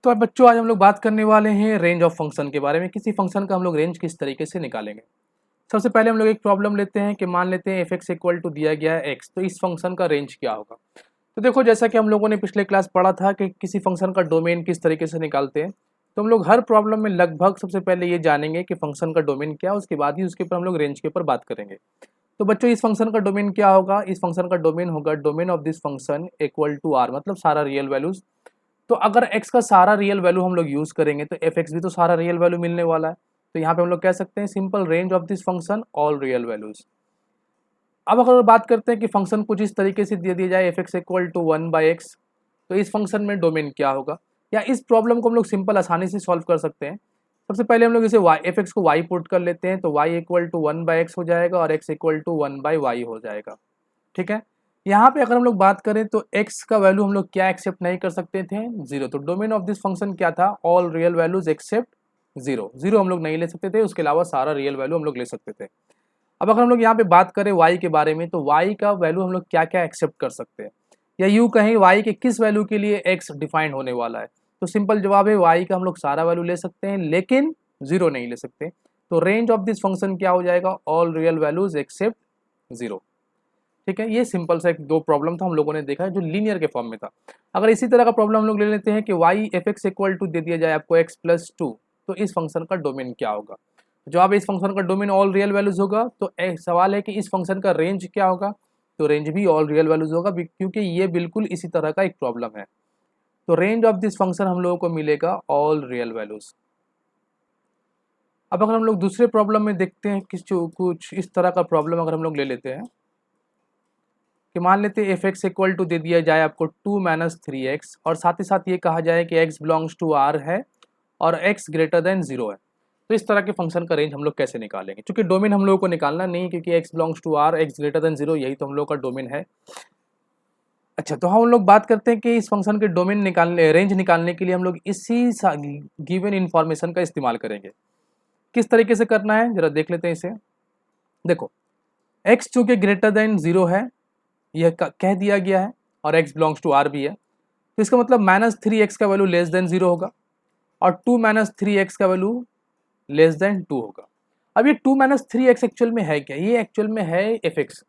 तो अब बच्चों आज हम लोग बात करने वाले हैं रेंज ऑफ फंक्शन के बारे में। किसी फंक्शन का हम लोग रेंज किस तरीके से निकालेंगे। सबसे पहले हम लोग एक प्रॉब्लम लेते हैं कि मान लेते हैं एफ एक्स इक्वल टू दिया गया है एक्स, तो इस फंक्शन का रेंज क्या होगा। तो देखो, जैसा कि हम लोगों ने पिछले क्लास पढ़ा था कि किसी फंक्शन का डोमेन किस तरीके से निकालते हैं, तो हम लोग हर प्रॉब्लम में लगभग सबसे पहले ये जानेंगे कि फंक्शन का डोमेन क्या है, उसके बाद ही उसके ऊपर हम लोग रेंज के ऊपर बात करेंगे। तो बच्चों, इस फंक्शन का डोमेन क्या होगा। इस फंक्शन का डोमेन होगा domain of this function equal to R, मतलब सारा रियल वैल्यूज। तो अगर x का सारा रियल वैल्यू हम लोग यूज करेंगे तो एफ एक्स भी तो सारा रियल वैल्यू मिलने वाला है। तो यहाँ पे हम लोग कह सकते हैं simple range of this function all real values. अब अगर बात करते हैं कि फंक्शन कुछ इस तरीके से दे दिया जाए F x equal to 1/x, तो इस फंक्शन में डोमेन क्या होगा, या इस प्रॉब्लम को हम लोग सिंपल आसानी से सॉल्व कर सकते हैं। सबसे पहले हम लोग इसे y एफ एक्स को y पुट कर लेते हैं, तो y इक्वल टू 1/x हो जाएगा और x इक्वल टू 1/y हो जाएगा। ठीक है। यहाँ पे अगर हम लोग बात करें तो x का वैल्यू हम लोग क्या एक्सेप्ट नहीं कर सकते थे, 0। तो डोमेन ऑफ दिस फंक्शन क्या था, ऑल रियल वैल्यूज एक्सेप्ट 0। 0 हम लोग नहीं ले सकते थे, उसके अलावा सारा रियल वैल्यू हम लोग ले सकते थे। अब अगर हम लोग यहाँ पे बात करें y के बारे में, तो y का वैल्यू हम लोग क्या क्या एक्सेप्ट कर सकते हैं, या यूँ कहें y के किस वैल्यू के लिए x डिफाइंड होने वाला है। तो सिंपल जवाब है y का हम लोग सारा वैल्यू ले सकते हैं, लेकिन 0 नहीं ले सकते। तो रेंज ऑफ दिस फंक्शन क्या हो जाएगा, ऑल रियल वैल्यूज एक्सेप्ट 0। ठीक है। ये सिंपल सा एक दो प्रॉब्लम था हम लोगों ने देखा है जो लीनियर के फॉर्म में था। अगर इसी तरह का प्रॉब्लम हम लोग ले लेते हैं कि y F x equal to दे दिया जाए आपको x+2, तो इस फंक्शन का डोमेन क्या होगा। जवाब इस फंक्शन का डोमेन ऑल रियल वैल्यूज होगा। तो एक सवाल है कि इस फंक्शन का रेंज क्या होगा, तो रेंज भी ऑल रियल वैल्यूज होगा, क्योंकि ये बिल्कुल इसी तरह का एक प्रॉब्लम है। तो रेंज ऑफ दिस फंक्शन हम लोगों को मिलेगा ऑल रियल वैल्यूज। अब अगर हम लोग दूसरे प्रॉब्लम में देखते हैं कुछ इस तरह का प्रॉब्लम अगर हम लोग ले लेते हैं कि मान लेते हैं एफ एक्स इक्वल टू दे दिया जाए आपको 2-3x, और साथ ही साथ ये कहा जाए कि x बिलोंग्स टू r है और x ग्रेटर देन 0 है। तो इस तरह के फंक्शन का रेंज हम लोग कैसे निकालेंगे, क्योंकि डोमेन हम लोगों को निकालना नहीं है, क्योंकि x belongs to r, x greater than 0 यही तो हम लोग का डोमेन है। अच्छा, तो हम लोग बात करते हैं कि इस फंक्शन के डोमेन निकालने, रेंज निकालने के लिए हम लोग इसी गिवन इन्फॉर्मेशन का इस्तेमाल करेंगे। किस तरीके से करना है जरा देख लेते हैं इसे। देखो, x चूंकि ग्रेटर देन 0 है, यह कह दिया गया है, और x बिलोंग्स टू r भी है, तो इसका मतलब -3x का वैल्यू लेस देन 0 होगा और 2-3x का वैल्यू लेस देन 2 होगा। अब ये 2-3x एक्चुअल में है क्या, ये एक्चुअल में है एफ एक्स।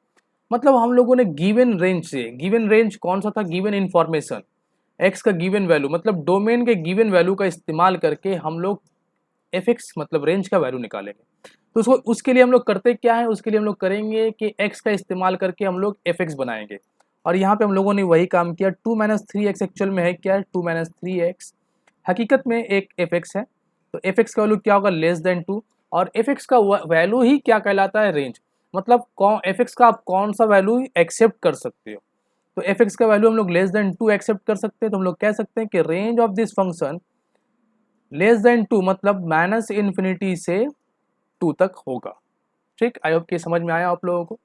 मतलब हम लोगों ने गिवन रेंज से, गिवन रेंज कौन सा था, गिवन इन्फॉर्मेशन x का गिवन वैल्यू, मतलब डोमेन के गिवन वैल्यू का इस्तेमाल करके हम लोग एफ एक्स मतलब रेंज का वैल्यू निकालेंगे। तो उसके लिए हम लोग करते क्या है, उसके लिए हम लोग करेंगे कि x का इस्तेमाल करके हम लोग एफ एक्स बनाएंगे। और यहाँ पे हम लोगों ने वही काम किया। 2-3x एक्चुअल में है क्या है, 2-3x हकीकत में एक एफ एक्स है। तो एफ एक्स का वैल्यू क्या होगा, लेस देन 2। और एफ एक्स का वैल्यू ही क्या कहलाता है, रेंज। मतलब एफ एक्स का आप कौन सा वैल्यू एक्सेप्ट कर सकते हो। तो एफ एक्स का वैल्यू हम लोग लेस देन 2 एक्सेप्ट कर सकते हैं, तो हम लोग कह सकते हैं कि range of this function less than 2, मतलब -∞ से 2 तक होगा। ठीक, आई होप कि समझ में आया आप लोगों को।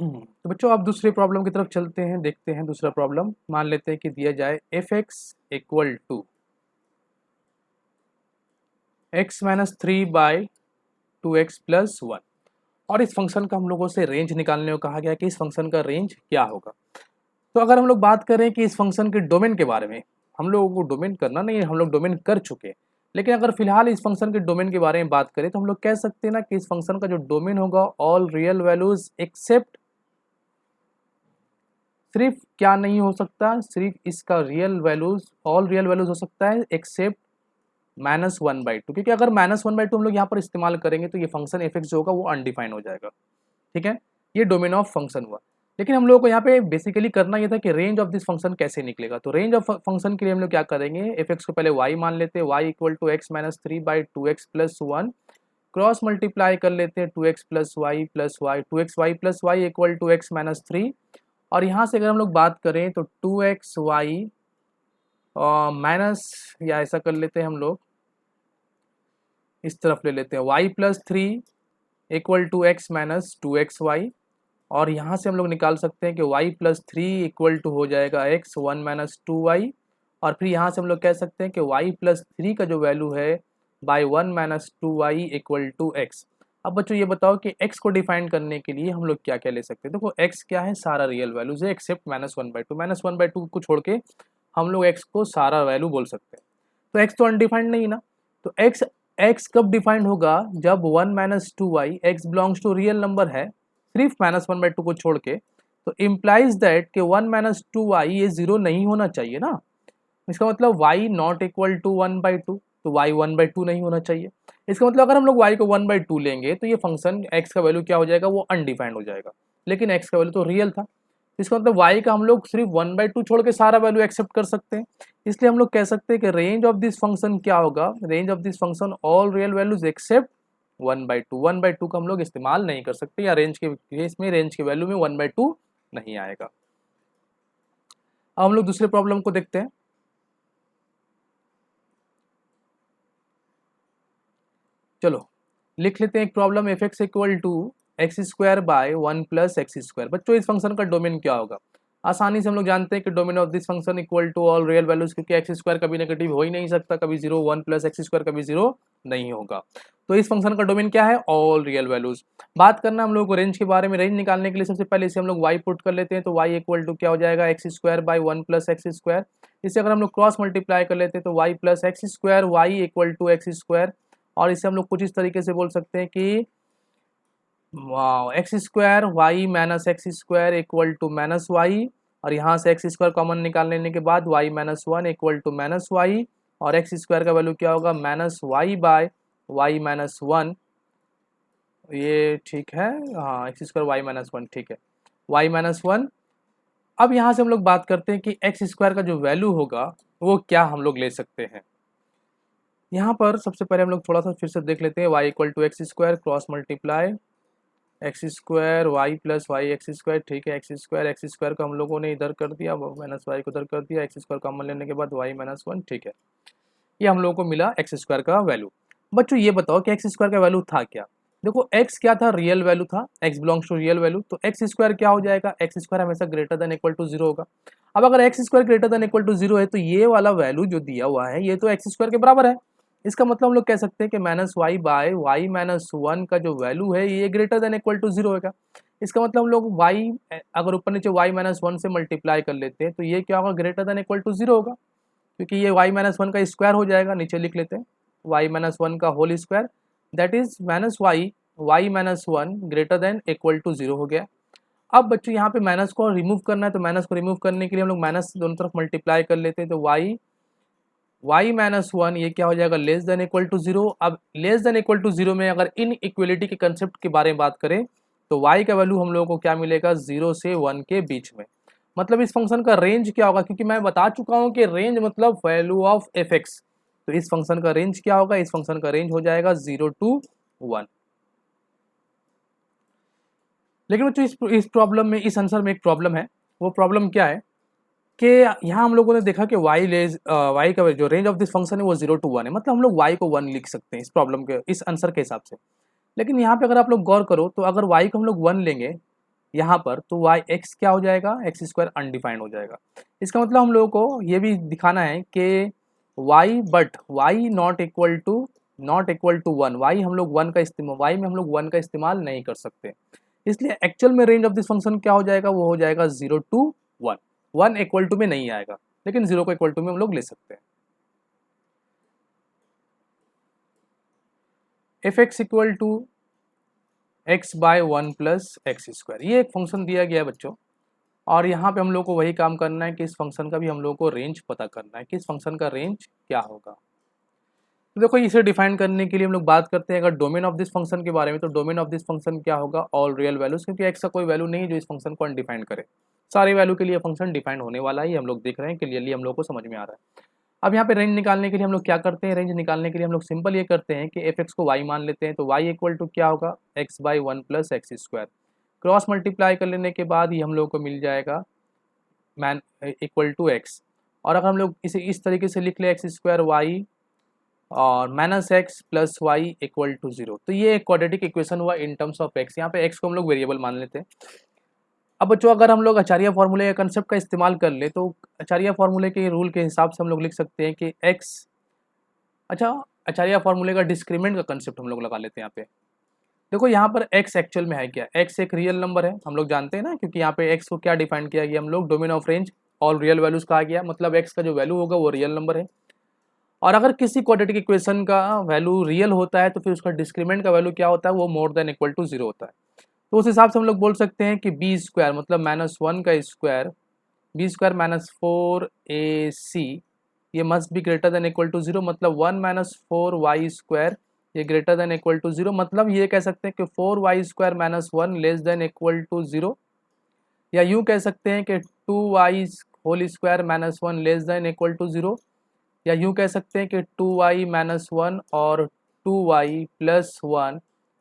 तो बच्चों, आप दूसरे प्रॉब्लम की तरफ चलते हैं, देखते हैं दूसरा प्रॉब्लम। मान लेते हैं कि दिया जाए F x equal to x-3/2x+1, और इस फंक्शन का हम लोगों से रेंज निकालने को कहा गया कि इस फंक्शन का रेंज क्या होगा। तो अगर हम लोग बात करें कि इस फंक्शन के डोमेन के बारे में, हम लोगों को डोमेन करना नहीं है, हम लोग डोमेन कर चुके हैं। लेकिन अगर फिलहाल इस फंक्शन के डोमेन के बारे में बात करें, तो हम लोग कह सकते हैं ना कि इस फंक्शन का जो डोमेन होगा ऑल रियल वैल्यूज एक्सेप्ट, सिर्फ क्या नहीं हो सकता, सिर्फ इसका real values, all real values हो सकता है एक्सेप्ट -1/2, क्योंकि अगर -1/2 हम लोग यहाँ पर इस्तेमाल करेंगे तो ये फंक्शन एफ एक्स जो होगा वो अनडिफाइंड हो जाएगा। ठीक है, ये डोमेन ऑफ फंक्शन हुआ। लेकिन हम लोगों को यहाँ पे बेसिकली करना ये था कि रेंज ऑफ दिस फंक्शन कैसे निकलेगा। तो रेंज ऑफ फंक्शन के लिए हम लोग क्या करेंगे, एफ एक्स को पहले y मान लेते हैं, y equal to x-3/2x+1, cross multiply कर लेते हैं 2x+y+y, 2xy+y equal to x-3। और यहाँ से अगर हम लोग बात करें तो 2xy माइनस, या ऐसा कर लेते हैं हम लोग, इस तरफ ले लेते हैं y+3 इक्वल टू x-2xy, और यहाँ से हम लोग निकाल सकते हैं कि y+3 इक्वल टू हो जाएगा x1-2y, और फिर यहाँ से हम लोग कह सकते हैं कि y+3 का जो वैल्यू है by 1-2y equal to x। अब बच्चों ये बताओ कि x को डिफाइन करने के लिए हम लोग क्या क्या ले सकते हैं। देखो x क्या है, सारा रियल वैल्यूज है एक्सेप्ट -1/2। -1/2 को छोड़ के हम लोग x को सारा वैल्यू बोल सकते हैं। तो x तो अनडिफाइंड नहीं ना, तो x कब डिफाइंड होगा, जब 1 - 2y x belongs to real number है सिर्फ -1/2 को छोड़ के, तो इम्प्लाइज दैट कि 1 - 2y ये जीरो नहीं होना चाहिए ना। इसका मतलब y नॉट इक्वल टू 1/2, तो y 1/2 नहीं होना चाहिए। इसका मतलब अगर हम लोग y को 1/2 लेंगे तो ये फंक्शन x का वैल्यू क्या हो जाएगा, वो अनडिफाइंड हो जाएगा, लेकिन x का वैल्यू तो रियल था। इसका मतलब y का हम लोग सिर्फ 1/2 छोड़ के सारा वैल्यू एक्सेप्ट कर सकते हैं। इसलिए हम लोग कह सकते हैं कि रेंज ऑफ दिस फंक्शन क्या होगा, range of this function all real values except 1/2। 1/2 का हम लोग इस्तेमाल नहीं कर सकते, या रेंज के केस में रेंज के वैल्यू में 1/2 नहीं आएगा। अब हम लोग दूसरे प्रॉब्लम को देखते हैं। चलो लिख लेते हैं एक problem, F x equal to x² / 1 + x²। बच्चों इस फंक्शन का डोमेन क्या होगा, आसानी से हम लोग जानते हैं कि domain of this function equal to all real values, क्योंकि x² कभी नेगेटिव हो ही नहीं सकता, कभी 0, 1 + x² कभी 0 नहीं होगा। तो इस फंक्शन का डोमेन क्या है, ऑल रियल वैल्यूज। बात करना हम लोग को रेंज के बारे में, रेंज निकालने के लिए सबसे पहले इसे हम लोग y पुट कर लेते हैं, तो y इक्वल टू क्या हो जाएगा, x² / 1 + x²। इसे अगर हम लोग क्रॉस मल्टीप्लाई कर लेते हैं तो y + x², y equal to x²। और इसे हम लोग कुछ इस तरीके से बोल सकते हैं कि x² y - x² equal to -y, और यहाँ से x² कॉमन निकाल लेने के बाद y - 1 इक्वल टू -y, और x² का वैल्यू क्या होगा, -y/y - 1। ये ठीक है, हाँ x² y - 1 ठीक है, y - 1। अब यहाँ से हम लोग बात करते हैं कि x² का जो वैल्यू होगा वो क्या हम लोग ले सकते हैं। यहाँ पर सबसे पहले हम लोग थोड़ा सा फिर से देख लेते हैं, y equal to x² cross multiply x² y + y x², ठीक है, x² को हम लोगों ने इधर कर दिया, -y को इधर कर दिया, x² कॉमन लेने के बाद y - 1, ठीक है। ये हम लोगों को मिला x² का वैल्यू। बच्चों ये बताओ कि x² का वैल्यू था क्या। देखो x क्या था, रियल वैल्यू था, x belongs to real value, तो x² क्या हो जाएगा, x² हमेशा ग्रेटर देन इक्वल टू 0 होगा। अब अगर x² greater than equal to 0 है तो ये वाला वैल्यू जो दिया हुआ है ये तो x² के बराबर है। इसका मतलब हम लोग कह सकते हैं कि -y/y - 1 का जो वैल्यू है ये ग्रेटर देन इक्वल टू 0 होगा। इसका मतलब हम लोग y अगर ऊपर नीचे y - 1 से मल्टीप्लाई कर लेते हैं तो ये क्या होगा, ग्रेटर देन इक्वल टू 0 होगा, क्योंकि ये y - 1 का स्क्वायर हो जाएगा। नीचे लिख लेते हैं y - 1 का whole square, that is -y - 1 greater than equal to 0 हो गया। अब बच्चों यहाँ पे माइनस को रिमूव करना है, तो माइनस को रिमूव करने के लिए हम लोग माइनस दोनों तरफ मल्टीप्लाई कर लेते हैं, तो y - 1 ये क्या हो जाएगा, लेस देन इक्वल टू 0। अब लेस देन इक्वल टू 0 में अगर इन इक्वलिटी के कंसेप्ट के बारे में बात करें तो y का वैल्यू हम लोगों को क्या मिलेगा, 0 से 1 के बीच में। मतलब इस फंक्शन का रेंज क्या होगा, क्योंकि मैं बता चुका हूं कि रेंज मतलब वैल्यू ऑफ एफ एक्स, तो इस फंक्शन का रेंज क्या होगा, इस फंक्शन का रेंज हो जाएगा 0 to 1। लेकिन बच्चों इस प्रॉब्लम में, इस आंसर में एक प्रॉब्लम है। वो प्रॉब्लम क्या है कि यहाँ हम लोगों ने देखा कि y का जो रेंज ऑफ दिस फंक्शन है वो 0 to 1 है, मतलब हम लोग y को 1 लिख सकते हैं इस प्रॉब्लम के, इस आंसर के हिसाब से। लेकिन यहाँ पे अगर आप लोग गौर करो तो अगर y को हम लोग 1 लेंगे यहाँ पर, तो x क्या हो जाएगा, x² अनडिफाइंड हो जाएगा। इसका मतलब हम लोगों को ये भी दिखाना है कि y not equal to 1, y हम लोग 1 का इस्तेमाल, y में हम लोग 1 का इस्तेमाल नहीं कर सकते। इसलिए एक्चुअल में रेंज ऑफ दिस फंक्शन क्या हो जाएगा, वो हो जाएगा 0 to 1। 1 इक्वल टू में नहीं आएगा, लेकिन 0 को इक्वल टू में हम लोग ले सकते हैं। F x equal to x/1 + x², ये एक फंक्शन दिया गया है बच्चों, और यहाँ पे हम लोग को वही काम करना है कि इस फंक्शन का भी हम लोग को रेंज पता करना है कि इस फंक्शन का रेंज क्या होगा। तो देखो इसे डिफाइन करने के लिए हम लोग बात करते हैं अगर डोमेन ऑफ दिस फंक्शन के बारे में, तो डोमेन ऑफ दिस फंक्शन क्या होगा, ऑल रियल वैल्यूज, क्योंकि x का कोई वैल्यू नहीं है जो इस फंक्शन को अनडिफाइन करे। सारे वैल्यू के लिए फंक्शन डिफाइन होने वाला है, हम लोग देख रहे हैं, क्लियरली हम लोग को समझ में आ रहा है। अब यहाँ पे रेंज निकालने के लिए हम लोग क्या करते हैं, रेंज निकालने के लिए हम लोग सिंपल ये करते हैं कि एफ एक्स को y मान लेते हैं, तो y इक्वल टू क्या होगा, x/1 + x²। क्रॉस मल्टीप्लाई कर लेने के बाद ही हम लोग को मिल जाएगा मैन इक्वल टू x। और अगर हम लोग इसे इस तरीके से लिख ले x² y और -x + y इक्वल टू 0, तो ये एक क्वाड्रेटिक इक्वेशन हुआ इन टर्म्स ऑफ x। यहाँ पे x को हम लोग वेरिएबल मान लेते हैं। अब बच्चों अगर हम लोग आचार्य फार्मूले का कंसेप्ट का इस्तेमाल कर ले तो आचार्य फार्मूले के रूल के हिसाब से हम लोग लिख सकते हैं कि x, अच्छा आचार्य फार्मूले का डिस्क्रीमेंट का कंसेप्ट हम लोग लगा लेते हैं यहाँ पे। देखो यहाँ पर x एक्चुअल में है क्या, x एक रियल नंबर है, हम लोग जानते हैं ना, क्योंकि यहाँ पे x को क्या डिफाइन किया गया हम लोग, domain of range all real values कहा गया, मतलब x का जो वैल्यू होगा वो रियल नंबर है। और अगर किसी क्वाड्रेटिक इक्वेशन का वैल्यू रियल होता है तो फिर उसका डिस्क्रिमिनेंट का वैल्यू क्या होता है, वो मोर देन इक्वल टू 0 होता है। तो उस हिसाब से हम लोग बोल सकते हैं कि बी स्क्वायर मतलब -1 का स्क्वायर, बी स्क्वायर -4ac ये must be greater than equal to 0, मतलब 1 - 4y स्क्वायर ये ग्रेटर देन इक्वल टू 0, मतलब ये कह सकते हैं कि 4y square -1 less than equal to 0, या यूँ कह सकते हैं कि 2y whole square -1 less than equal to 0, या यूँ कह सकते हैं कि 2y - 1 और 2y + 1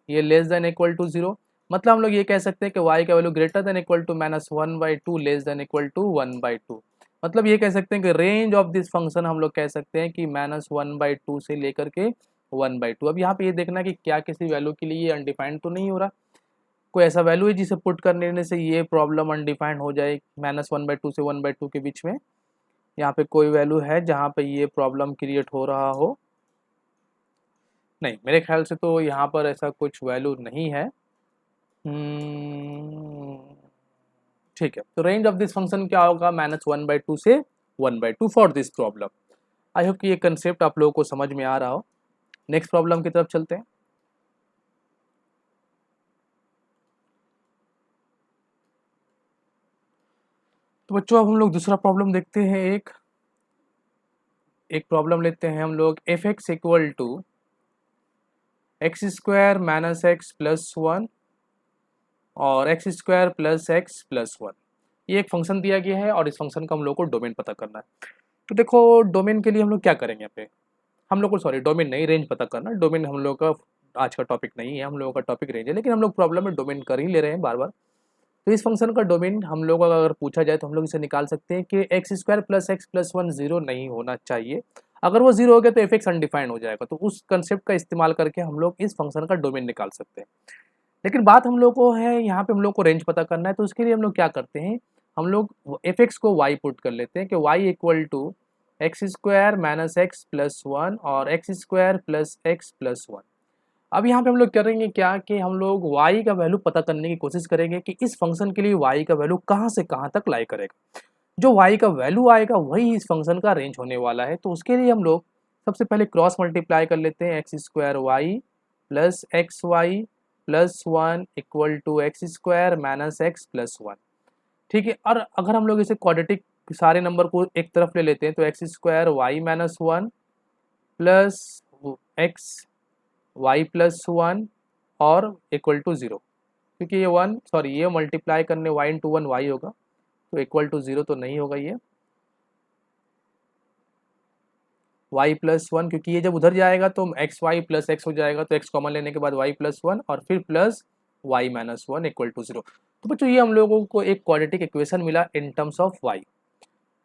ये लेस देन इक्वल टू 0, मतलब हम लोग ये कह सकते हैं कि y का value greater than equal to -1/2 less than equal to 1/2, मतलब ये कह सकते हैं कि रेंज ऑफ दिस फंक्शन हम लोग कह सकते हैं कि -1/2 से लेकर के 1/2। अब यहाँ पे ये देखना कि क्या किसी वैल्यू के लिए ये अनडिफाइंड तो नहीं हो रहा, कोई ऐसा वैल्यू है जिसे पुट करने से ये प्रॉब्लम अनडिफाइंड हो जाए, -1/2 से 1/2 के बीच में यहाँ पे कोई वैल्यू है जहाँ पे ये प्रॉब्लम क्रिएट हो रहा हो? नहीं, मेरे ख्याल से तो यहाँ पर ऐसा कुछ वैल्यू नहीं है। ठीक है, तो रेंज ऑफ दिस फंक्शन क्या होगा, -1/2 से 1/2 for this problem. I hope कि ये कंसेप्ट आप लोगों को समझ में आ रहा हो। नेक्स्ट प्रॉब्लम की तरफ चलते हैं। तो बच्चों अब हम लोग दूसरा प्रॉब्लम देखते हैं। एक प्रॉब्लम लेते हैं हम लोग, f(x) equal to x² - x + 1 और x² + x + 1, ये एक फंक्शन दिया गया है और इस फंक्शन का हम लोग को डोमेन पता करना है। तो देखो डोमेन के लिए हम लोग क्या करेंगे, यहाँ पे हम लोग को, सॉरी डोमेन नहीं, रेंज पता करना। डोमेन हम लोग का आज का टॉपिक नहीं है, हम लोगों का टॉपिक रेंज है, लेकिन हम लोग प्रॉब्लम में डोमेन कर ही ले रहे हैं बार बार। तो इस फंक्शन का डोमेन हम लोग अगर पूछा जाए तो हम लोग इसे निकाल सकते हैं कि x² + x + 1 0 नहीं होना चाहिए। अगर वो 0 हो गया तो f(x) अनडिफाइंड हो जाएगा। तो उस कंसेप्ट का इस्तेमाल करके हम लोग इस फंक्शन का डोमेन निकाल सकते हैं। लेकिन बात हम लोग को है, यहाँ पे हम लोग को रेंज पता करना है, तो उसके लिए हम लोग क्या करते हैं, हम लोग f(x) को y पुट कर लेते हैं कि y equal to x² - x + 1 और x² + x + 1। अब यहाँ पे हम लोग करेंगे क्या कि हम लोग y का वैल्यू पता करने की कोशिश करेंगे कि इस फंक्शन के लिए y का वैल्यू कहाँ से कहाँ तक लाई करेगा। जो y का वैल्यू आएगा वही इस फंक्शन का रेंज होने वाला है। तो उसके लिए हम लोग सबसे पहले क्रॉस मल्टीप्लाई कर लेते हैं, x² + xy + 1 equal to x² - x + 1। ठीक है, और अगर हम लोग इसे क्वाड्रेटिक सारे नंबर को एक तरफ ले लेते हैं तो x² y - 1 plus x y + 1 और इक्वल टू 0, क्योंकि ये 1, सॉरी ये मल्टीप्लाई करने y × 1 y होगा, तो इक्वल टू 0 तो नहीं होगा, ये y + 1, क्योंकि ये जब उधर जाएगा तो xy + x हो जाएगा, तो x कॉमन लेने के बाद y + 1 और फिर प्लस y - 1 इक्वल टू 0। तो बच्चों ये हम लोगों को एक क्वाड्रेटिक इक्वेशन मिला इन टर्म्स ऑफ y।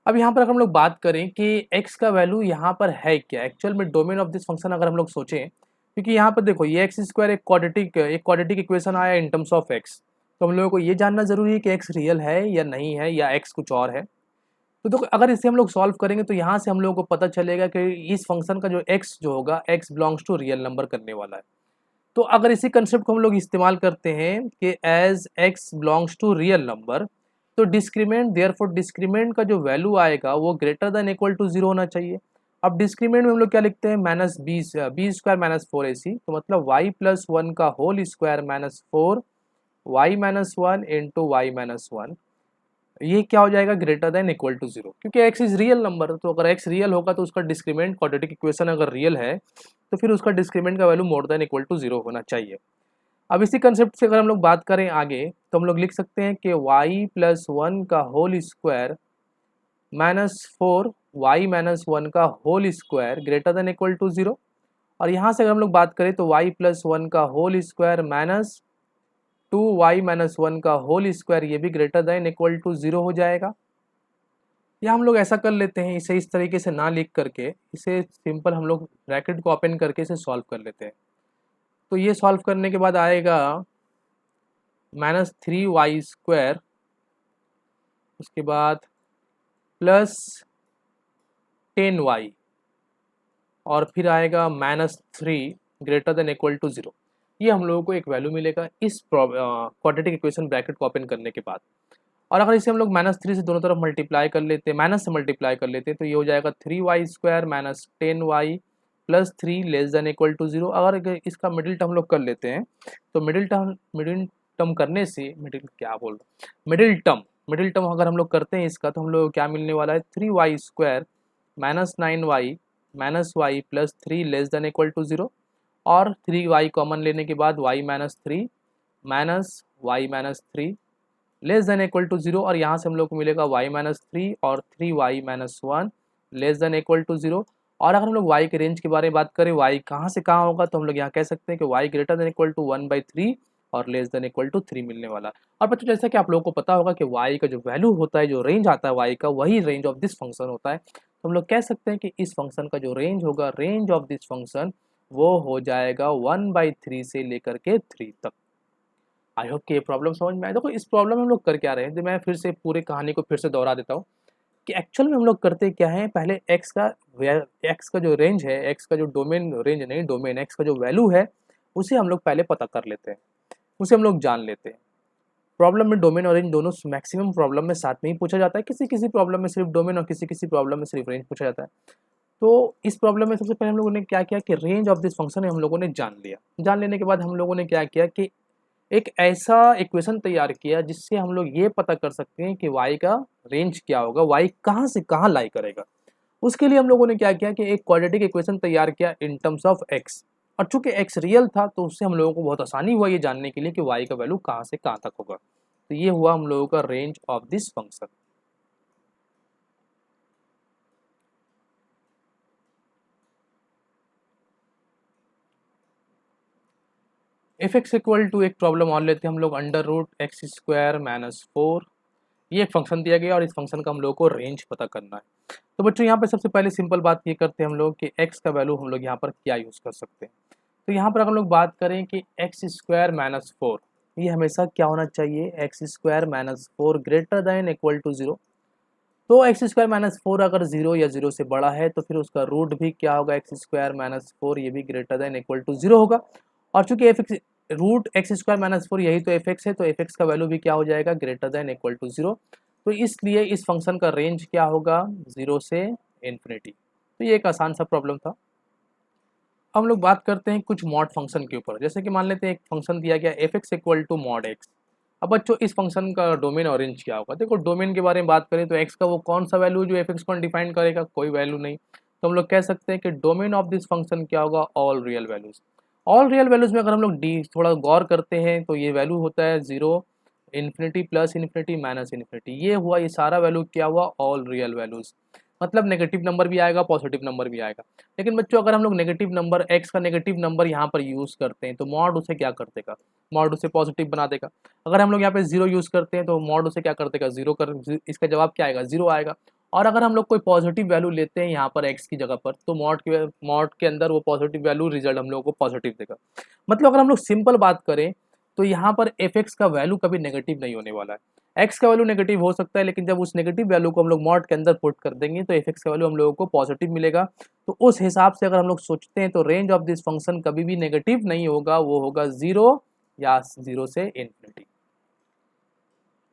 अब यहाँ पर अगर हम लोग बात करें कि x का वैल्यू यहाँ पर है क्या, एक्चुअल में डोमेन ऑफ दिस फंक्शन अगर हम लोग सोचें, क्योंकि यहाँ पर देखो ये x² एक क्वाड्रेटिक इक्वेशन आया इन टर्म्स ऑफ x, तो हम लोगों को ये जानना जरूरी है कि x रियल है या नहीं है, या x कुछ और है। तो देखो अगर इसे हम लोग सॉल्व करेंगे तो यहाँ से हम लोगों को पता चलेगा कि इस फंक्शन का जो x जो होगा, x belongs to real number करने वाला है। तो अगर इसी कंसेप्ट को हम लोग इस्तेमाल करते हैं कि as x belongs to real number, तो डिस्क्रीमेंट, देयरफॉर डिस्क्रीमेंट का जो वैल्यू आएगा वो ग्रेटर देन इक्वल टू 0 होना चाहिए। अब डिस्क्रीमेंट में हम लोग क्या लिखते हैं, -b² - 4ac, तो मतलब y + 1 का whole square -4 y - 1 into y - 1, ये क्या हो जाएगा, ग्रेटर देन इक्वल टू 0, क्योंकि x इज रियल नंबर। तो अगर x रियल होगा तो उसका डिस्क्रीमेंट, क्वाड्रेटिक इक्वेशन अगर रियल है तो फिर उसका डिस्क्रीमेंट का value more than equal to 0 होना चाहिए। अब इसी कंसेप्ट से अगर हम लोग बात करें आगे, तो हम लोग लिख सकते हैं कि y + 1 का होल स्क्वायर -4 y - 1 का whole square greater than equal to 0, और यहाँ से अगर हम लोग बात करें तो y + 1 का होल स्क्वायर -2y - 1 का होल स्क्वायर ये भी ग्रेटर देन इक्वल टू 0 हो जाएगा। या हम लोग ऐसा कर लेते हैं, इसे इस तरीके से ना लिख करके, इसे सिंपल हम लोग ब्रैकेट को ओपन करके इसे सॉल्व कर लेते हैं। तो ये सॉल्व करने के बाद आएगा -3y², उसके बाद +10y, और फिर आएगा -3 ग्रेटर देन इक्वल टू 0। ये हम लोगों को एक वैल्यू मिलेगा इस क्वाड्रेटिक इक्वेशन ब्रैकेट को ओपन करने के बाद। और अगर इसे हम लोग -3 से दोनों तरफ मल्टीप्लाई कर लेते हैं, माइनस से मल्टीप्लाई कर लेते हैं, तो ये हो जाएगा 3y² minus 10y plus 3 less than equal to 0। अगर इसका मिडिल टर्म लोग कर लेते हैं तो मिडिल टर्म करने से मिडिल टर्म अगर हम लोग करते हैं इसका, तो हम लोग क्या मिलने वाला है 3y² minus 9y minus y plus 3 less than equal to 0। और 3y कॉमन लेने के बाद y minus 3 minus y minus 3 less than equal to 0। और यहाँ से हम लोग को मिलेगा y माइनस 3 और 3y minus 1 less than equal to 0। और अगर हम लोग y के रेंज के बारे में बात करें, y कहाँ से कहाँ होगा, तो हम लोग यहाँ कह सकते हैं कि y greater than equal to 1/3 और लेस देन इक्वल टू 3 मिलने वाला है। और बच्चों जैसा कि आप लोगों को पता होगा कि y का जो वैल्यू होता है, जो रेंज आता है y का, वही रेंज ऑफ दिस फंक्शन होता है। तो हम लोग कह सकते हैं कि इस फंक्शन का जो रेंज होगा, रेंज ऑफ दिस फंक्शन, वो हो जाएगा 1/3 से लेकर के 3 तक। आई होप कि ये प्रॉब्लम समझ में आए। देखो इस प्रॉब्लम में हम लोग कर क्या रहे हैं, तो मैं फिर से पूरी कहानी को फिर से दोहरा देता हूँ कि एक्चुअल में हम लोग करते क्या है, पहले एक्स का जो रेंज है, एक्स का जो डोमेन, रेंज नहीं डोमेन, एक्स का जो वैल्यू है उसे हम लोग पहले पता कर लेते हैं, उसे हम लोग जान लेते हैं। प्रॉब्लम में डोमेन और रेंज दोनों मैक्सिमम प्रॉब्लम में साथ में ही पूछा जाता है, किसी किसी प्रॉब्लम में सिर्फ डोमेन और किसी किसी प्रॉब्लम में सिर्फ रेंज पूछा जाता है। तो इस प्रॉब्लम में सबसे पहले हम लोगों ने क्या किया कि रेंज ऑफ दिस फंक्शन हम लोगों ने जान लिया। जान लेने के बाद हम लोगों ने क्या किया कि एक ऐसा इक्वेशन तैयार किया जिससे हम लोग ये पता कर सकते हैं कि y का रेंज क्या होगा, y कहाँ से कहाँ लाई करेगा। उसके लिए हम लोगों ने क्या किया कि एक क्वाड्रेटिक इक्वेशन तैयार किया इन टर्म्स ऑफ x। और चूंकि x रियल था तो उससे हम लोगों को बहुत आसानी हुआ ये जानने के लिए कि y का वैल्यू कहाँ से कहाँ तक होगा। तो ये हुआ हम लोगों का range of this function. F x equal to एक प्रॉब्लम और लेते हैं हम लोग, √x² माइनस 4। ये एक फंक्शन दिया गया और इस फंक्शन का हम लोग को रेंज पता करना है। तो बच्चों यहाँ पे सबसे पहले सिंपल बात ये करते हैं हम लोग कि x का वैल्यू हम लोग यहाँ पर क्या यूज़ कर सकते हैं। तो यहाँ पर अगर हम लोग बात करें कि x² माइनस 4, ये हमेशा क्या होना चाहिए, x² minus 4 greater than equal to 0। तो x² माइनस 4 अगर 0 या 0 से बड़ा है तो फिर उसका रूट भी क्या होगा, x² माइनस 4, ये भी ग्रेटर दैन इक्वल टू 0 होगा। और चूंकि F x root x² minus 4 यही तो एफ एक्स है, तो एफ एक्स का वैल्यू भी क्या हो जाएगा, ग्रेटर दैन इक्वल टू 0। तो इसलिए इस फंक्शन का रेंज क्या होगा, 0 से इन्फिनिटी। तो ये एक आसान सा प्रॉब्लम था। हम लोग बात करते हैं कुछ मॉड फंक्शन के ऊपर। जैसे कि मान लेते हैं एक फंक्शन दिया गया f x equal to mod x. अब बच्चों इस फंक्शन का डोमेन और रेंज क्या होगा। देखो डोमेन के बारे में बात करें तो एक्स का वो कौन सा वैल्यू जो एफ एक्स को डिफाइन करेगा, कोई वैल्यू नहीं। तो हम लोग कह सकते हैं कि डोमेन ऑफ दिस फंक्शन क्या होगा, all real values. All real values में अगर हम लोग डी थोड़ा गौर करते हैं तो ये वैल्यू होता है 0, infinity, plus infinity, minus infinity. ये हुआ, ये सारा वैल्यू क्या हुआ, ऑल रियल वैल्यूज। मतलब नेगेटिव नंबर भी आएगा, पॉजिटिव नंबर भी आएगा। लेकिन बच्चों अगर हम लोग नेगेटिव नंबर, एक्स का नेगेटिव नंबर यहाँ पर यूज़ करते हैं तो मॉड उसे क्या कर देगा, मॉड उसे पॉजिटिव बना देगा। अगर हम लोग यहाँ पे 0 यूज़ करते हैं तो मॉड उसे क्या कर देगा, 0 कर, इसका जवाब क्या आएगा, 0 आएगा। और अगर हम लोग कोई पॉजिटिव वैल्यू लेते हैं यहाँ पर एक्स की जगह पर, तो मॉड के अंदर वो पॉजिटिव वैल्यू रिजल्ट हम लोग को पॉजिटिव देगा। मतलब अगर हम लोग सिंपल बात करें तो यहाँ पर एफ एक्स का वैल्यू कभी नेगेटिव नहीं होने वाला है। एक्स का वैल्यू नेगेटिव हो सकता है, लेकिन जब उस नेगेटिव वैल्यू को हम लोग मॉड के अंदर पुट कर देंगे तो एफ एक्स का वैल्यू हम लोगों को पॉजिटिव मिलेगा। तो उस हिसाब से अगर हम लोग सोचते हैं तो रेंज ऑफ दिस फंक्शन कभी भी नेगेटिव नहीं होगा, वो होगा 0 या 0 से इन्फिनिटी।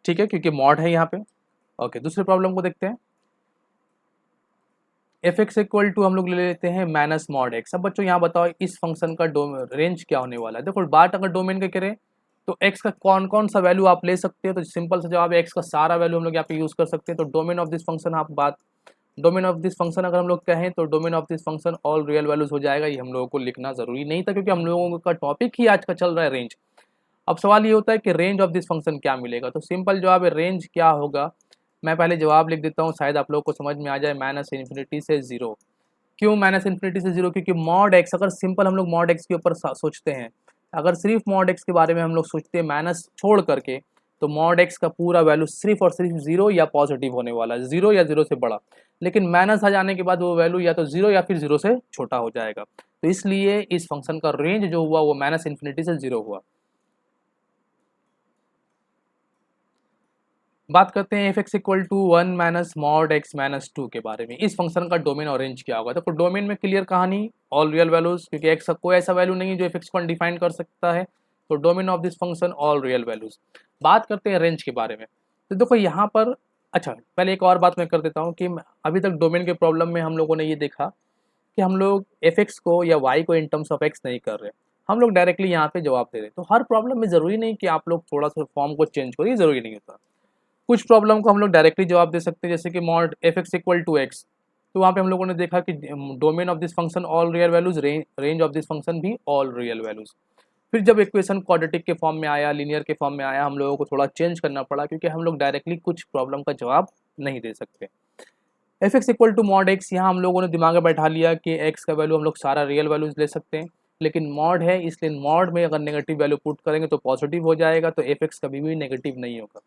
ठीक है, क्योंकि मॉड है यहाँ पे। ओके, दूसरे प्रॉब्लम को देखते हैं। एफ एक्स इक्वल टू हम लोग ले लेते हैं माइनस मॉड एक्स। अब बच्चों यहाँ बताओ इस फंक्शन का रेंज क्या होने वाला है। देखो बात अगर डोमेन का करें तो x का कौन कौन सा वैल्यू आप ले सकते हो, तो सिंपल सा जवाब है x का सारा वैल्यू हम लोग यहाँ पे यूज कर सकते हैं। तो domain of this function domain of this function अगर हम लोग कहें तो domain of this function all real values हो जाएगा। ये हम लोगों को लिखना जरूरी नहीं था क्योंकि हम लोगों का टॉपिक ही आज का चल रहा है रेंज। अब सवाल ये होता है कि रेंज ऑफ दिस फंक्शन क्या मिलेगा। तो सिंपल जवाब है रेंज क्या होगा, मैं पहले जवाब लिख देता हूँ, शायद आप लोगों को समझ में आ जाए। माइनस इन्फिनिटी से 0। क्यों माइनस इन्फिनिटी से 0, क्योंकि मॉड एक्स, अगर सिंपल हम लोग मॉड एक्स के ऊपर सोचते हैं, अगर सिर्फ मॉड एक्स के बारे में हम लोग सोचते हैं माइनस छोड़ करके, तो मॉड एक्स का पूरा वैल्यू सिर्फ और सिर्फ 0 या पॉजिटिव होने वाला है, 0 या 0 से बड़ा। लेकिन माइनस आ जाने के बाद वो वैल्यू या तो 0 या फिर 0 से छोटा हो जाएगा। तो इसलिए इस फंक्शन का रेंज जो हुआ वो माइनस इन्फिनिटी से 0 हुआ। बात करते हैं f x equal to 1 minus mod x minus 2 के बारे में। इस फंक्शन का डोमेन और रेंज क्या होगा? देखो डोमेन में क्लियर कहानी ऑल रियल वैल्यूज, क्योंकि एक्स का कोई ऐसा वैल्यू नहीं है जो एफ एक्स को अनडिफाइंड कर सकता है, तो domain of this function all real values. बात करते हैं रेंज के बारे में, तो देखो यहाँ पर अच्छा पहले एक और बात मैं कर देता हूँ कि अभी तक डोमेन के प्रॉब्लम में हम लोगों ने ये देखा कि हम लोग एफ एक्स को या वाई को इन टर्म्स ऑफ एक्स नहीं कर रहे, हम लोग डायरेक्टली यहाँ पे जवाब दे रहे। तो हर प्रॉब्लम में ज़रूरी नहीं कि आप लोग थोड़ा सा फॉर्म को चेंज करिए, ज़रूरी नहीं होता। कुछ प्रॉब्लम को हम लोग डायरेक्टली जवाब दे सकते हैं, जैसे कि mod f x equal to x, तो वहाँ पे हम लोगों ने देखा कि domain of this function all real values, range of this function भी ऑल रियल वैल्यूज। फिर जब इक्वेशन क्वाड्रेटिक के फॉर्म में आया, लीनियर के फॉर्म में आया, हम लोगों को थोड़ा चेंज करना पड़ा, क्योंकि हम लोग डायरेक्टली कुछ प्रॉब्लम का जवाब नहीं दे सकते। F x equal to mod x, यहाँ हम लोगों ने दिमाग में बैठा लिया कि एक्स का वैल्यू हम लोग सारा रियल वैल्यूज ले सकते हैं, लेकिन मॉड है इसलिए मॉड में अगर नेगेटिव वैल्यू पुट करेंगे तो पॉजिटिव हो जाएगा, तो एफ एक्स कभी भी नेगेटिव नहीं होगा।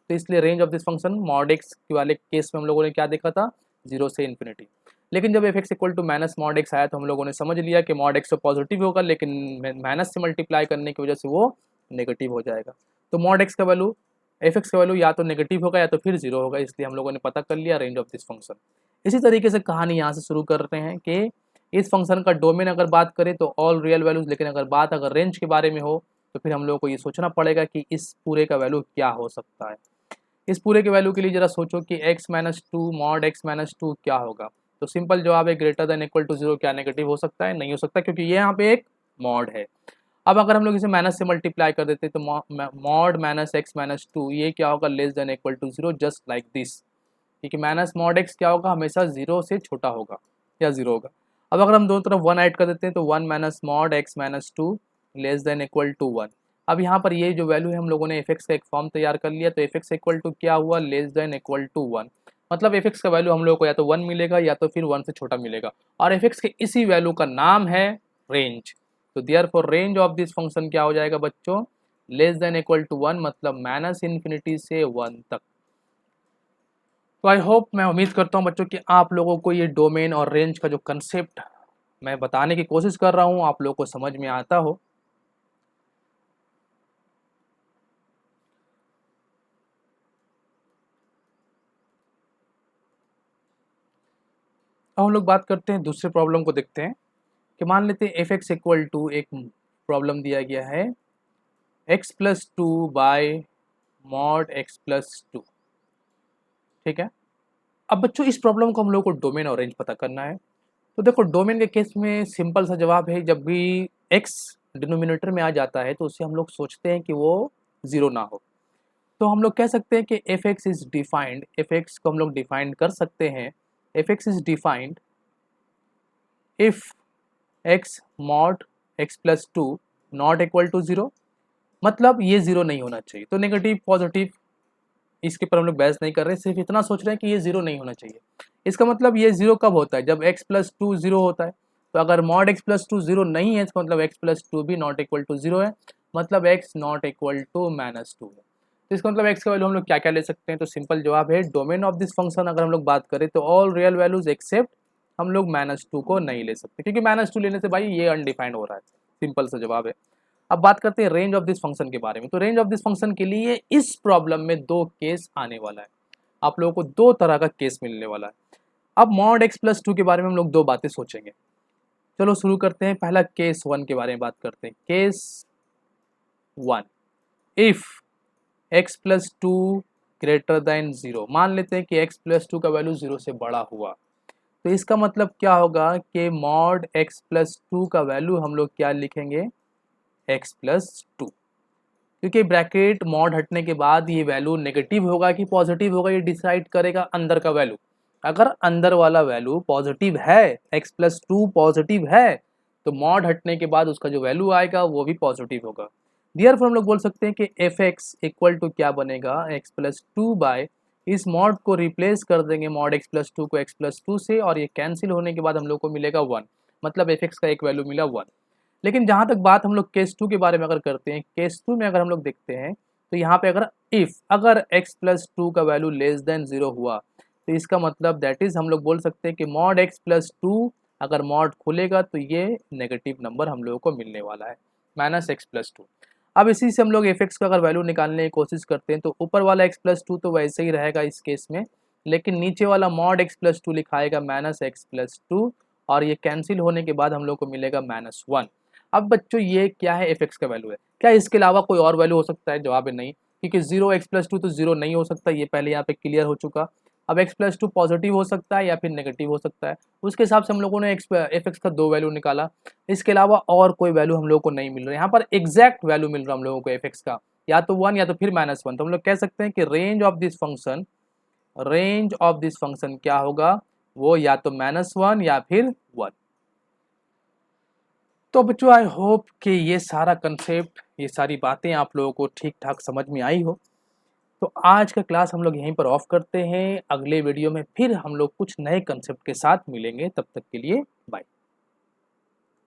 तो इसलिए range of this function mod x वाले केस में हम लोगों ने क्या देखा था, 0 से इन्फिनिटी। लेकिन जब f x equal to minus mod x आया तो हम लोगों ने समझ लिया कि मॉड एक्स तो पॉजिटिव होगा, लेकिन माइनस से मल्टीप्लाई करने की वजह से वो नेगेटिव हो जाएगा। तो मॉड एक्स का वैल्यू, एफ एक्स का वैल्यू या तो नेगेटिव होगा या तो फिर 0 होगा, इसलिए हम लोगों ने पता कर लिया रेंज ऑफ दिस फंक्शन। इसी तरीके से कहानी यहाँ से शुरू करते हैं कि इस फंक्शन का डोमेन अगर बात करें तो ऑल रियल वैल्यूज, लेकिन अगर रेंज के बारे में हो तो फिर हम लोगों को ये सोचना पड़ेगा कि इस पूरे का वैल्यू क्या हो सकता है। इस पूरे के वैल्यू के लिए जरा सोचो कि x minus two mod x minus two क्या होगा। तो सिंपल जवाब है ग्रेटर देन इक्वल टू 0। क्या नेगेटिव हो सकता है? नहीं हो सकता, क्योंकि ये यहाँ पे एक मॉड है। अब अगर हम लोग इसे माइनस से मल्टीप्लाई कर देते तो mod minus x minus two, ये क्या होगा? Less than equal to 0, just like this, क्योंकि माइनस मॉड एक्स क्या होगा? हमेशा 0 से छोटा होगा या 0 होगा। अब अगर हम दोनों तरफ 1 ऐड कर देते हैं तो 1 minus mod x minus two less than equal to 1। अब यहाँ पर ये जो वैल्यू है हम लोगों ने एफ एक्स का एक फॉर्म तैयार कर लिया, तो एफ एक्स इक्वल टू क्या हुआ? Less than equal to 1। मतलब एफ एक्स का वैल्यू हम लोग को या तो 1 मिलेगा या तो फिर 1 से छोटा मिलेगा, और एफ एक्स के इसी वैल्यू का नाम है रेंज। तो therefore range of this function क्या हो जाएगा बच्चों? लेस देन इक्वल टू 1, मतलब माइनस इन्फिनिटी से 1 तक। तो आई होप, मैं उम्मीद करता हूँ बच्चों कि आप लोगों को ये डोमेन और रेंज का जो कंसेप्ट मैं बताने की कोशिश कर रहा हूँ आप लोगों को समझ में आता हो। अब हम लोग बात करते हैं दूसरे प्रॉब्लम को, देखते हैं कि मान लेते हैं एफ एक्स इक्वल टू एक प्रॉब्लम दिया गया है x plus to bye mod x plus to. ठीक है। अब बच्चों इस प्रॉब्लम को हम लोग को डोमेन और रेंज पता करना है। तो देखो डोमेन के केस में सिंपल सा जवाब है, जब भी x डिनोमिनेटर में आ जाता है तो उससे हम लोग सोचते हैं कि वो 0 ना हो। तो हम लोग कह सकते हैं कि f x is defined, f x को हम लोग डिफाइंड कर सकते हैं, f x is defined if x mod x plus two not equal to 0। मतलब ये 0 नहीं होना चाहिए। तो नेगेटिव पॉजिटिव इसके पर हम लोग बहस नहीं कर रहे, सिर्फ इतना सोच रहे हैं कि ये 0 नहीं होना चाहिए। इसका मतलब ये 0 कब होता है? जब x प्लस टू 0 होता है। तो अगर मॉड x प्लस टू 0 नहीं है, इसका मतलब x प्लस टू भी नॉट इक्वल टू 0 है, मतलब x not equal to minus two है। तो इसका मतलब x का वैल्यू हम लोग क्या क्या ले सकते हैं? तो सिंपल जवाब है डोमेन ऑफ दिस फंक्शन अगर हम लोग बात करें तो ऑल रियल वैल्यूज एक्सेप्ट, हम लोग माइनस टू को नहीं ले सकते, क्योंकि माइनस टू लेने से भाई ये अनडिफाइंड हो रहा है। सिंपल सा जवाब है। अब बात करते हैं रेंज ऑफ दिस फंक्शन के बारे में। तो रेंज ऑफ दिस फंक्शन के लिए इस प्रॉब्लम में दो केस आने वाला है, आप लोगों को दो तरह का केस मिलने वाला है। अब मॉड एक्स प्लस टू के बारे में हम लोग दो बातें सोचेंगे। चलो शुरू करते हैं, पहला केस 1 के बारे में बात करते हैं। Case 1, if x plus to greater than 0, मान लेते हैं कि एक्स प्लस टू का वैल्यू 0 से बड़ा हुआ, तो इसका मतलब क्या होगा कि मॉड एक्स प्लस टू का वैल्यू हम लोग क्या लिखेंगे? एक्स प्लस टू, क्योंकि ब्रैकेट मॉड हटने के बाद ये वैल्यू नेगेटिव होगा कि पॉजिटिव होगा ये डिसाइड करेगा अंदर का वैल्यू। अगर अंदर वाला वैल्यू पॉजिटिव है, एक्स प्लस टू पॉजिटिव है, तो मॉड हटने के बाद उसका जो वैल्यू आएगा वो भी पॉजिटिव होगा। देयरफॉर हम लोग बोल सकते हैं कि एफ एक्स इक्वल टू क्या बनेगा? एक्स प्लस टू बाय, इस मॉड को रिप्लेस कर देंगे मॉड एक्स प्लस टू को एक्स प्लस टू से, और ये कैंसिल होने के बाद हम लोग को मिलेगा 1, मतलब एफ एक्स का एक वैल्यू मिला 1। लेकिन जहाँ तक बात हम लोग केस 2 के बारे में अगर करते हैं, केस 2 में अगर हम लोग देखते हैं तो यहाँ पे अगर x प्लस टू का वैल्यू लेस देन 0 हुआ, तो इसका मतलब दैट इज हम लोग बोल सकते हैं कि मॉड x प्लस टू अगर मॉड खुलेगा तो ये नेगेटिव नंबर हम लोगों को मिलने वाला है, माइनस एक्स प्लस टू। अब इसी से हम लोग एफ एक्स का अगर वैल्यू निकालने की कोशिश करते हैं तो ऊपर वाला x प्लस टू तो वैसे ही रहेगा इस केस में, लेकिन नीचे वाला मॉड x प्लस टू लिखाएगा माइनस एक्स प्लस टू, और ये कैंसिल होने के बाद हम लोग को मिलेगा माइनस वन। अब बच्चों ये क्या है, एफ एक्स का वैल्यू है, क्या इसके अलावा कोई और वैल्यू हो सकता है? जवाब है नहीं, क्योंकि जीरो एक्स प्लस टू तो जीरो नहीं हो सकता, ये पहले यहाँ पे क्लियर हो चुका। अब x प्लस टू पॉजिटिव हो सकता है या फिर नेगेटिव हो सकता है, उसके हिसाब से हम लोगों ने एफ एक्स का दो वैल्यू निकाला। इसके अलावा और कोई वैल्यू हम लोग को नहीं मिल रहा है, यहाँ पर एग्जैक्ट वैल्यू मिल रहा है हम लोगों को एफ एक्स का, या तो वन या तो फिर माइनस वन। तो हम लोग कह सकते हैं कि रेंज ऑफ दिस फंक्शन क्या होगा, वो या तो माइनस वन या फिर वन। तो बच्चों आई होप कि ये सारा कंसेप्ट, ये सारी बातें आप लोगों को ठीक ठाक समझ में आई हो। तो आज का क्लास हम लोग यहीं पर ऑफ करते हैं, अगले वीडियो में फिर हम लोग कुछ नए कंसेप्ट के साथ मिलेंगे, तब तक के लिए बाय।